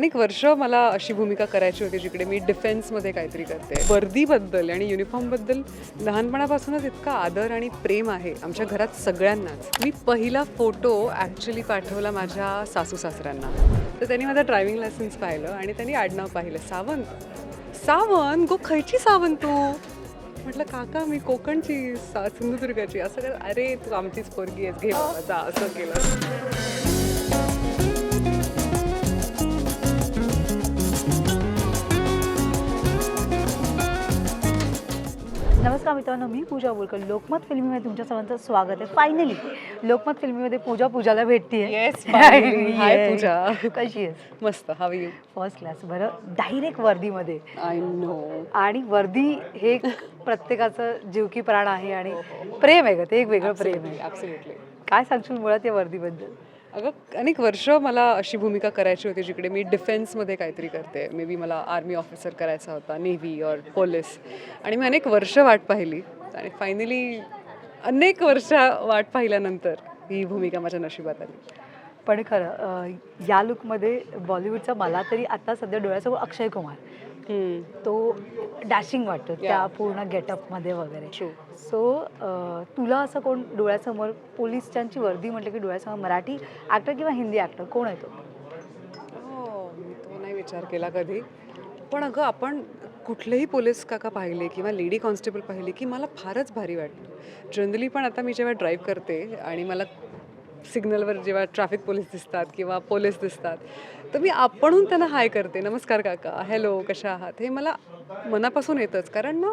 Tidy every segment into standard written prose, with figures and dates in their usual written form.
अनेक वर्ष मला अशी भूमिका करायची होती जिकडे मी डिफेन्समध्ये काहीतरी करते. वर्दीबद्दल आणि युनिफॉर्मबद्दल लहानपणापासूनच इतका आदर आणि प्रेम आहे आमच्या घरात सगळ्यांनाच. मी पहिला फोटो ॲक्च्युली पाठवला माझ्या सासू सासऱ्यांना. तर त्यांनी माझा ड्रायव्हिंग लायसन्स पाहिलं आणि त्यांनी आडनाव पाहिलं, सावंत. सावंत गो खयची सावंत तू? म्हटलं काका मी कोकणची, सिंधुदुर्गाची. असं काय? अरे तू आमचीच पोरगी आहेस, घे बाबा जा. असं केलं. नमस्कार मित्रांनो, मी पूजा बोलकर. लोकमत फिल्मीमध्ये तुमच्या सर्वांचं स्वागत आहे. फायनली लोकमत फिल्मीमध्ये पूजाला भेटतीये. Yes hi Pooja. कशी आहेस? मस्त. How you? First class. बरं, डायरेक्ट वर्दीमध्ये. I know. आणि वर्दी हे प्रत्येकाचं जीव की प्राण आहे आणि प्रेम आहे का, ते एक वेगळं प्रेम आहे. ॲब्सोल्युटली. काय सांगशील मुळात या वर्दीबद्दल? अगं अनेक वर्ष मला अशी भूमिका करायची होती जिकडे मी डिफेन्समध्ये काहीतरी करते. मे बी मला आर्मी ऑफिसर करायचा होता, नेव्ही और पोलीस. आणि मी अनेक वर्ष वाट पाहिली आणि फायनली अनेक वर्ष वाट पाहिल्यानंतर ही भूमिका माझ्या नशिबात आली. पण खरं या लुकमध्ये बॉलिवूडचा मला तरी आता सध्या डोळ्यासमोर अक्षय कुमार, तो डॅशिंग वाटतो त्या पूर्ण गेटअपमध्ये वगैरे. सो तुला असं कोण डोळ्यासमोर, पोलिसांची वर्दी म्हटलं की डोळ्यासमोर मराठी ॲक्टर किंवा हिंदी ॲक्टर कोण आहे तो? मी तो नाही विचार केला कधी. पण अगं आपण कुठलेही पोलीस काका पाहिले किंवा लेडी कॉन्स्टेबल पाहिली की मला फारच भारी वाटतं. जनरली पण आता मी जेव्हा ड्राईव्ह करते आणि मला सिग्नलवर जेव्हा ट्रॅफिक पोलीस दिसतात किंवा पोलीस दिसतात तर मी आपणहून त्यांना हाय करते, नमस्कार काका, हॅलो कशा आहात. हे मला मनापासून येतंच. कारण ना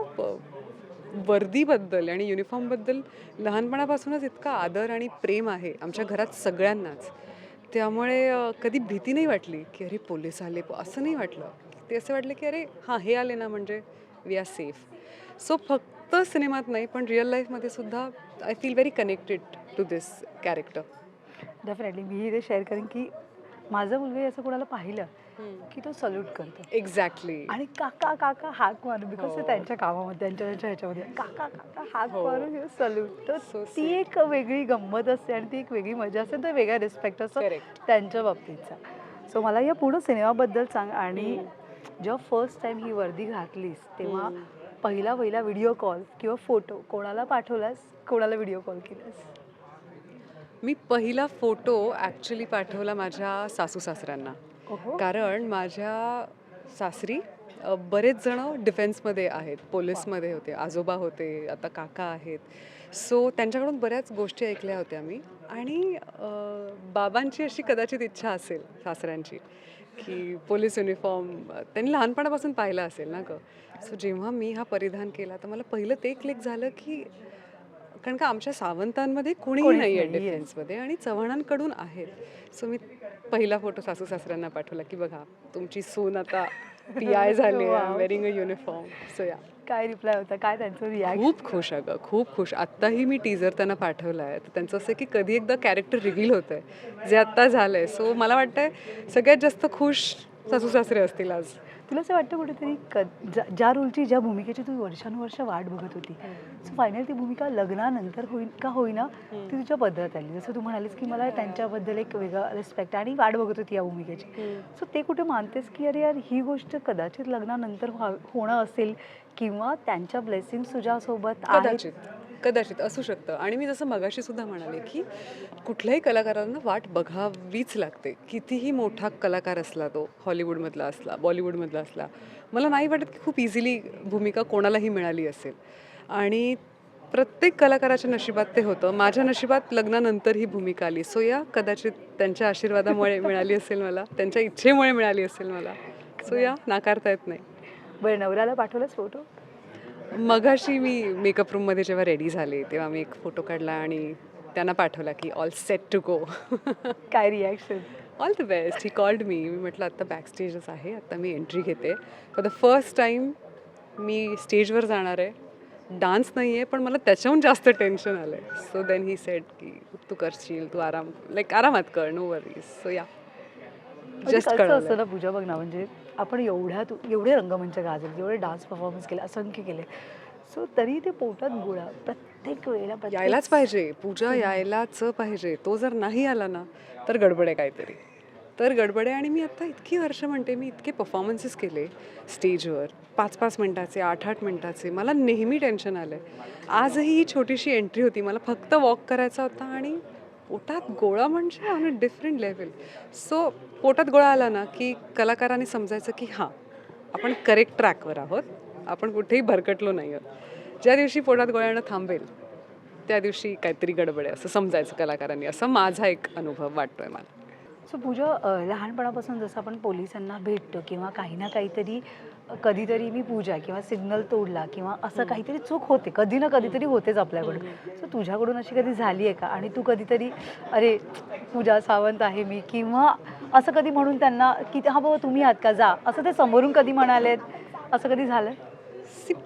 वर्दीबद्दल आणि युनिफॉर्मबद्दल लहानपणापासूनच इतका आदर आणि प्रेम आहे आमच्या घरात सगळ्यांनाच. त्यामुळे कधी भीती नाही वाटली की अरे पोलीस आले, असं नाही वाटलं. ते असं वाटलं की अरे हां हे आले ना म्हणजे वी आर सेफ. सो फक्त सिनेमात नाही पण रिअल लाईफमध्ये सुद्धा I feel very connected to this character. Definitely मीही ते शेअर करेन की माझं मुलगा असं कोणाला पाहिलं की तो सल्यूट करतो. एक्झॅक्टली. आणि काका काका हाक मारून, बिकॉज ते त्यांच्या कामामध्ये त्यांच्या ह्याच्यामध्ये काका काका हाक मारून सल्यूट. तर ती एक वेगळी गंमत असते आणि ती एक वेगळी मजा असते, तो वेगळा रिस्पेक्ट असतो त्यांच्या बाबतीतचा. सो मला या पूर्ण सिनेमाबद्दल सांग. आणि जेव्हा फर्स्ट टाइम ही वर्दी घातलीस तेव्हा पहिला व्हिडिओ कॉल किंवा फोटो कोणाला पाठवलास, कोणाला व्हिडिओ कॉल केलास? मी पहिला फोटो ॲक्च्युली पाठवला माझ्या सासू सासऱ्यांना. कारण माझ्या सासरी बरेच जण डिफेन्समध्ये आहेत, पोलीसमध्ये होते, आजोबा होते, आता काका आहेत. सो त्यांच्याकडून बऱ्याच गोष्टी ऐकल्या होत्या मी. आणि बाबांची अशी कदाचित इच्छा असेल सासऱ्यांची की पोलीस युनिफॉर्म त्यांनी लहानपणापासून पाहिला असेल ना गं. सो जेव्हा मी हा परिधान केला तर मला पहिलं ते क्लिक झालं की कारण का आमच्या सावंतांमध्ये कोणीही नाही आहे डिफेन्समध्ये आणि चव्हाणांकडून आहेत. सो मी पहिला फोटो सासू सासऱ्यांना पाठवला की बघा तुमची सून आता PI झाली आहे, वेअरिंग अ युनिफॉर्म. सो या. काय रिप्लाय होता, काय त्यांचं रिॲक्शन? खूप खुश अगं, खूप खुश. आत्ताही मी टीजर त्यांना पाठवला आहे. तर त्यांचं असं की कधी एकदा कॅरेक्टर रिव्हील होतं आहे, जे आत्ता झालं आहे. सो मला वाटतंय सगळ्यात जास्त खुश सासू सासरे असतील आज. तुला असं वाटतं कुठेतरी ज्या रोलची, ज्या भूमिकेची तू वर्षानुवर्ष वाट बघत होती, सो फायनल ती भूमिका लग्नानंतर होईना ती तुझ्या पद्धत आली. जसं तू म्हणालीस की मला त्यांच्याबद्दल एक वेगळा रिस्पेक्ट आणि वाट बघत होती या भूमिकेची. सो ते कुठे मानतेस की अरे यार ही गोष्ट कदाचित लग्नानंतर होणं असेल किंवा त्यांच्या ब्लेसिंग्स तुझ्यासोबत कदाचित असू शकतं. आणि मी जसं मगाशी सुद्धा म्हणाले की कुठल्याही कलाकारांना वाट बघावीच लागते. कितीही मोठा कलाकार असला, तो हॉलिवूडमधला असला, बॉलिवूडमधला असला, मला नाही वाटत की खूप इझिली भूमिका कोणालाही मिळाली असेल. आणि प्रत्येक कलाकाराच्या नशिबात ते होतं. माझ्या नशिबात लग्नानंतर ही भूमिका आली. सो या कदाचित त्यांच्या आशीर्वादामुळे मिळाली असेल मला, त्यांच्या इच्छेमुळे मिळाली असेल मला. सो या नाकारता येत नाही. बरं, नवऱ्याला पाठवलास फोटो? मगाशी मी मेकअप रूममध्ये जेव्हा रेडी झाले तेव्हा मी एक फोटो काढला आणि त्यांना पाठवला की ऑल सेट टू गो. काय reaction? All the best. He called मी म्हटलं आत्ता बॅक स्टेजच आहे, आत्ता मी एंट्री घेते. फॉर द फर्स्ट टाईम मी स्टेजवर जाणार आहे. डान्स नाही आहे पण मला त्याच्याहून जास्त टेन्शन आलं आहे. सो देन ही सेड की तू करशील, तू आरामात कर, नो वरीज. सो या जस्ट असतं ना पूजा, बघ ना, म्हणजे आपण एवढे रंगमंच गाजले, एवढे डान्स परफॉर्मन्स केले, असंख्य केले, सो तरी ते पोटात गोळा प्रत्येक वेळेला यायलाच पाहिजे पूजा, यायलाच पाहिजे. तो जर नाही आला ना तर गडबड आहे काहीतरी. तर गडबड आहे. आणि मी आता इतकी वर्ष म्हणते, मी इतके परफॉर्मन्सेस केले स्टेजवर, 5-5 मिनिटाचे, 8-8 मिनिटाचे. मला नेहमी टेन्शन आलं आहे. आजही ही छोटीशी एंट्री होती, मला फक्त वॉक करायचा होता आणि पोटात गोळा म्हणजे on a different level. So पोटात गोळा आला ना की कलाकारांनी समजायचं की हां, आपण करेक्ट ट्रॅकवर आहोत, आपण कुठेही भरकटलो नाही आहोत. ज्या दिवशी पोटात गोळा येणं थांबेल त्या दिवशी काहीतरी गडबड आहे असं समजायचं कलाकारांनी. असं माझा एक अनुभव वाटतोय मला. सो पूजा, लहानपणापासून जसं आपण पोलिसांना भेटतो किंवा काही ना काहीतरी कधीतरी मी पूजा किंवा सिग्नल तोडला किंवा असं काहीतरी चूक होते, कधी ना कधीतरी होतेच आपल्याकडून. सो तुझ्याकडून अशी कधी झाली आहे का? आणि तू कधीतरी अरे पूजा सावंत आहे मी, किंवा असं कधी म्हणून त्यांना की हा बाबा तुम्ही आहात का, जा, असं ते समोरून कधी म्हणालेत, असं कधी झालं?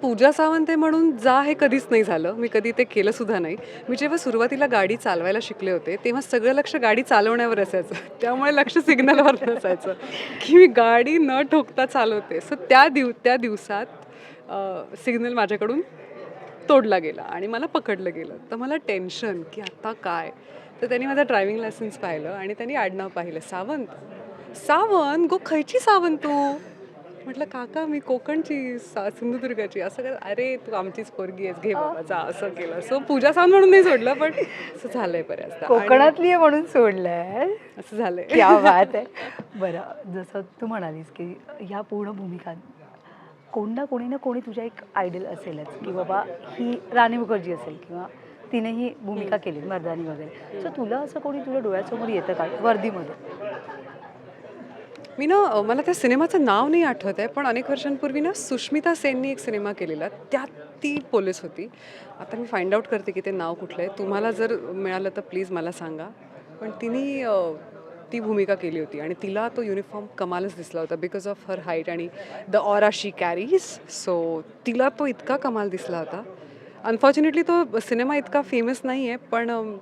पूजा सावंत आहे म्हणून जा हे कधीच नाही झालं. मी कधी ते केलं सुद्धा नाही. मी जेव्हा सुरुवातीला गाडी चालवायला शिकले होते तेव्हा सगळं लक्ष गाडी चालवण्यावर असायचं. त्यामुळे लक्ष सिग्नलवर नसायचं की मी गाडी न ठोकता चालवते. सो त्या दिवसात सिग्नल माझ्याकडून तोडला गेला आणि मला पकडलं गेलं. तर मला टेन्शन की आता काय. तर त्यांनी माझा ड्रायव्हिंग लायसन्स पाहिलं आणि त्यांनी आडनाव पाहिलं, सावंत. सावंत गो खयची सावंत तू? म्हटलं काका मी कोकणची, सिंधुदुर्गाची. असं काय? अरे तू आमचीच पोरगी आहेस, घे बाबा जा. असं केलं. सो पूजा सावंत म्हणून नाही सोडलं, पण असं झालंय बऱ्याचदा. कोकणातली आहे म्हणून सोडलंय. असं झालंय. क्या बात आहे. बरं, जसं तू म्हणालीस की ह्या पूर्ण भूमिका कोणी ना कोणी तुझ्या एक आयडल असेलच, की बाबा ही राणी मुखर्जी असेल किंवा तिने ही भूमिका केली मर्दानी वगैरे. सो तुला असं कोणी तुझ्या डोळ्यासमोर येतं का वर्दीमध्ये? मला त्या सिनेमाचं नाव नाही आठवत आहे, पण अनेक वर्षांपूर्वी ना सुष्मिता सेननी एक सिनेमा केलेला, त्यात ती पोलीस होती. आता मी फाइंड आउट करते की ते नाव कुठलं आहे. तुम्हाला जर मिळालं तर प्लीज मला सांगा. पण तिने ती भूमिका केली होती आणि तिला तो युनिफॉर्म कमालच दिसला होता बिकॉज ऑफ हर हाईट आणि the aura she carries. So तिला तो इतका कमाल दिसला होता. अनफॉर्च्युनेटली तो सिनेमा इतका फेमस नाही आहे, पण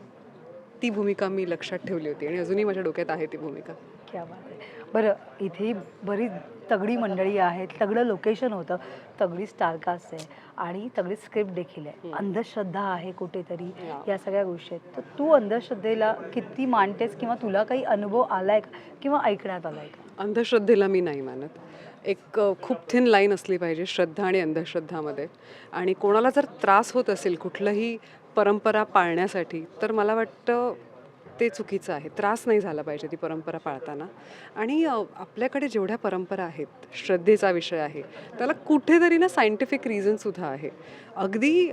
ती भूमिका मी लक्षात ठेवली होती आणि अजूनही माझ्या डोक्यात आहे ती भूमिका. क्या बात आहे. बरं, इथेही बरीच तगडी मंडळी आहेत, तगडं लोकेशन होतं, तगडी स्टारकास्ट आहे आणि तगडी स्क्रिप्ट देखील आहे. अंधश्रद्धा आहे कुठेतरी, या सगळ्या गोष्टी आहेत. तर तू अंधश्रद्धेला किती मानतेस किंवा तुला काही अनुभव आलाय का किंवा ऐकण्यात आलाय का? अंधश्रद्धेला मी नाही मानत. एक खूप थिन लाईन असली पाहिजे श्रद्धा आणि अंधश्रद्धामध्ये. आणि कोणाला जर त्रास होत असेल कुठलंही परंपरा पाळण्यासाठी, तर मला वाटतं ते चुकीचं आहे. त्रास नाही झाला पाहिजे ती परंपरा पाळताना. आणि आपल्याकडे जेवढ्या परंपरा आहेत, श्रद्धेचा विषय आहे, त्याला कुठेतरी ना सायंटिफिक रिझनसुद्धा आहे. अगदी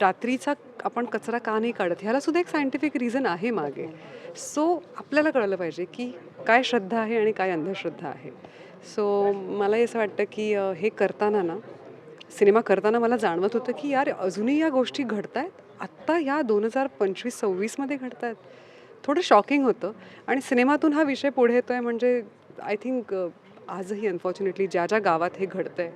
रात्रीचा आपण कचरा का नाही काढत, ह्यालासुद्धा एक सायंटिफिक रिझन आहे मागे. सो आपल्याला कळलं पाहिजे की काय श्रद्धा आहे आणि काय अंधश्रद्धा आहे. सो मला असं वाटतं की हे करताना ना, सिनेमा करताना मला जाणवत होतं की यार अजूनही या गोष्टी घडत आहेत, आत्ता ह्या 2025-26मध्ये घडत आहेत. थोडं शॉकिंग होतं. आणि सिनेमातून हा विषय पुढे येतो आहे म्हणजे आय थिंक आजही अनफॉर्च्युनेटली ज्या ज्या गावात हे घडतं आहे,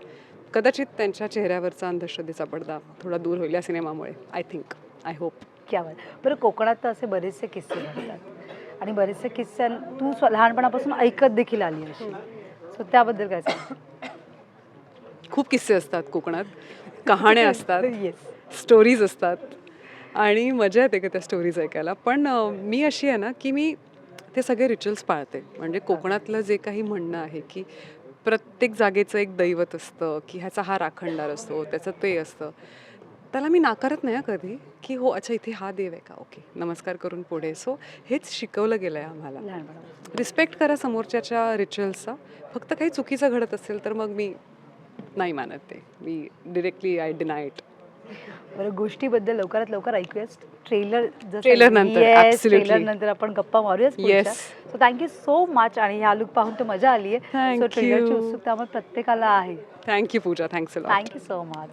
कदाचित त्यांच्या चेहऱ्यावरचा अंधश्रद्धेचा पडदा थोडा दूर होईल या सिनेमामुळे. I think, I hope. क्या बात. बरं, कोकणात तर असे बरेचसे किस्से घडतात आणि बरेचसे किस्से तू लहानपणापासून ऐकत देखील आली अशी. सो त्याबद्दल काय सांग? खूप किस्से असतात कोकणात, कहाण्या असतात, येस. स्टोरीज असतात आणि मजा येते का त्या स्टोरीज ऐकायला. पण मी अशी आहे ना की मी ते सगळे रिच्युअल्स पाळते. म्हणजे कोकणातलं जे काही म्हणणं आहे की प्रत्येक जागेचं एक दैवत असतं, की ह्याचा हा राखणदार असतो, त्याचं ते असतं, त्याला मी नाकारत नाही कधी की हो अच्छा इथे हा देव आहे का, ओके नमस्कार करून पुढे. सो हेच शिकवलं गेलं आहे आम्हाला. लहानपणापासून रिस्पेक्ट करा समोरच्याच्या रिच्युअल्सचा. फक्त काही चुकीचं घडत असेल तर मग मी नाही मानत ते. मी डिरेक्टली आय डिनाय इट. बरं, गोष्टीबद्दल लवकरात लवकर ऐकूयास. ट्रेलर नंतर, absolutely. ट्रेलर नंतर आपण गप्पा मारूयाच. Yes. So thank you so much. आणि हा लुक पाहून तर मजा आली आहे. Thank सो ट्रेलरची you. उत्सुकता आम्हाला प्रत्येकाला आहे. Thank you Pooja, thanks a lot. Thank you so much.